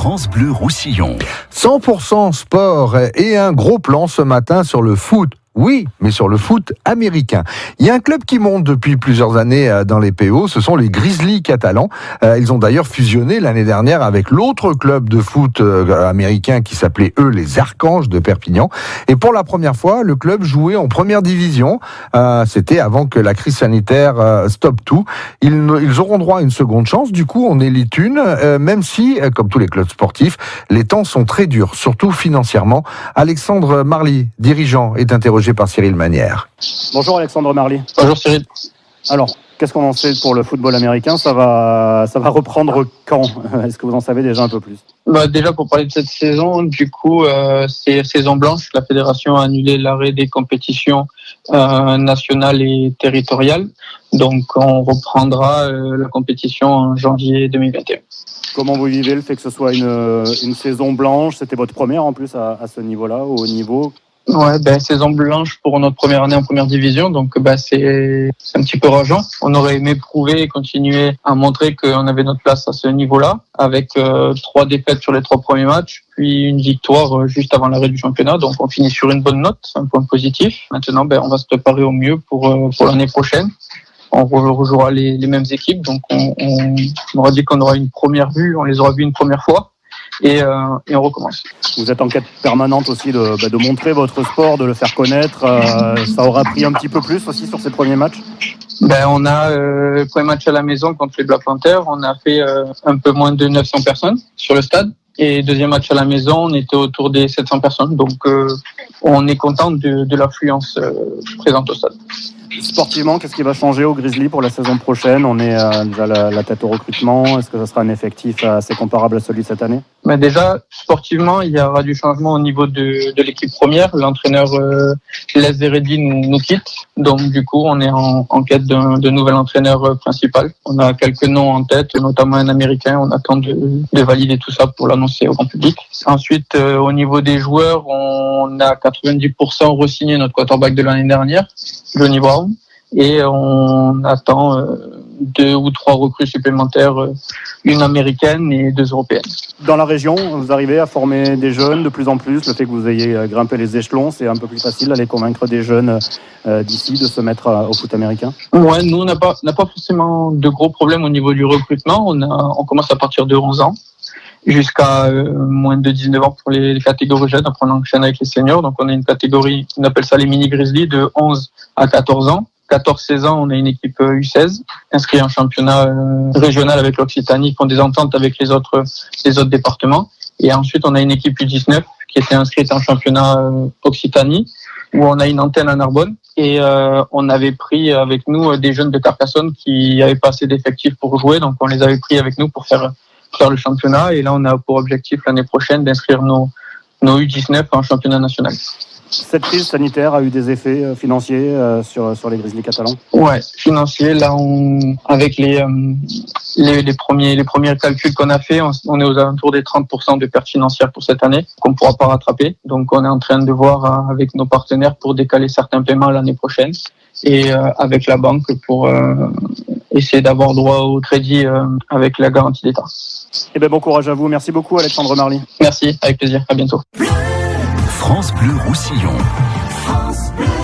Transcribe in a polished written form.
France Bleu Roussillon. 100% sport et un gros plan ce matin sur le foot. Oui, mais sur le foot américain. Il y a un club qui monte depuis plusieurs années dans les PO, ce sont les Grizzlies catalans. Ils ont d'ailleurs fusionné l'année dernière avec l'autre club de foot américain qui s'appelait les Archanges de Perpignan. Et pour la première fois, le club jouait en première division. C'était avant que la crise sanitaire stoppe tout. Ils auront droit à une seconde chance, du coup on élite une, même si, comme tous les clubs sportifs, les temps sont très durs, surtout financièrement. Alexandre Marly, dirigeant, est interrogé par Cyril Manière. Bonjour Alexandre Marly. Bonjour Cyril. Alors, qu'est-ce qu'on en sait pour le football américain ? Ça va reprendre quand ? Est-ce que vous en savez déjà un peu plus ? Déjà pour parler de cette saison, du coup, c'est saison blanche. La fédération a annulé l'arrêt des compétitions nationales et territoriales. Donc on reprendra la compétition en janvier 2021. Comment vous vivez le fait que ce soit une saison blanche ? C'était votre première en plus à ce niveau-là, au haut niveau ? Ouais, saison blanche pour notre première année en première division, donc c'est un petit peu rageant. On aurait aimé prouver et continuer à montrer qu'on avait notre place à ce niveau-là, avec 3 défaites sur les 3 premiers matchs, puis une victoire juste avant l'arrêt du championnat. Donc on finit sur une bonne note, un point positif. Maintenant, on va se préparer au mieux pour l'année prochaine. On rejouera les mêmes équipes, donc on aura dit qu'on aura une première vue, on les aura vues une première fois. Et on recommence. Vous êtes en quête permanente aussi de montrer votre sport, de le faire connaître. Ça aura pris un petit peu plus aussi sur ces premiers matchs ? On a le premier match à la maison contre les Black Panthers. On a fait un peu moins de 900 personnes sur le stade. Et deuxième match à la maison, on était autour des 700 personnes. Donc on est content de l'affluence présente au stade. Sportivement, qu'est-ce qui va changer au Grizzly pour la saison prochaine ? On est déjà la tête au recrutement. Est-ce que ça sera un effectif assez comparable à celui de cette année ? Déjà, sportivement, il y aura du changement au niveau de l'équipe première. L'entraîneur Les Veredi nous quitte. Donc du coup, on est en quête de nouvel entraîneur principal. On a quelques noms en tête, notamment un Américain. On attend de valider tout ça pour l'annoncer au grand public. Ensuite, au niveau des joueurs, on a 90% re-signé notre quarterback de l'année dernière, Johnny Brown. Et on attend 2 ou 3 recrues supplémentaires, une américaine et 2 européennes. Dans la région, vous arrivez à former des jeunes de plus en plus. Le fait que vous ayez grimpé les échelons, c'est un peu plus facile d'aller convaincre des jeunes d'ici de se mettre au foot américain. Ouais, nous on n'a pas forcément de gros problèmes au niveau du recrutement. On commence à partir de 11 ans. Jusqu'à moins de 19 ans pour les catégories jeunes. Après, on enchaîne avec les seniors. Donc, on a une catégorie, on appelle ça les mini Grizzlies, de 11 à 14 ans. 14-16 ans, on a une équipe U16, inscrite en championnat régional avec l'Occitanie, qui font des ententes avec les autres départements. Et ensuite, on a une équipe U19 qui était inscrite en championnat Occitanie, où on a une antenne à Narbonne. Et on avait pris avec nous des jeunes de Carcassonne qui avaient pas assez d'effectifs pour jouer. Donc, on les avait pris avec nous pour faire le championnat. Et là, on a pour objectif l'année prochaine d'inscrire nos U19 en championnat national. Cette crise sanitaire a eu des effets financiers sur les Grizzlies catalans ? Ouais, financiers. Là, avec les premiers calculs qu'on a fait, on est aux alentours des 30% de pertes financières pour cette année qu'on ne pourra pas rattraper. Donc, on est en train de voir avec nos partenaires pour décaler certains paiements l'année prochaine et avec la banque pour essayer d'avoir droit au crédit avec la garantie d'État. Bon courage à vous. Merci beaucoup, Alexandre Marly. Merci, avec plaisir. À bientôt. France Bleu Roussillon. France Bleu.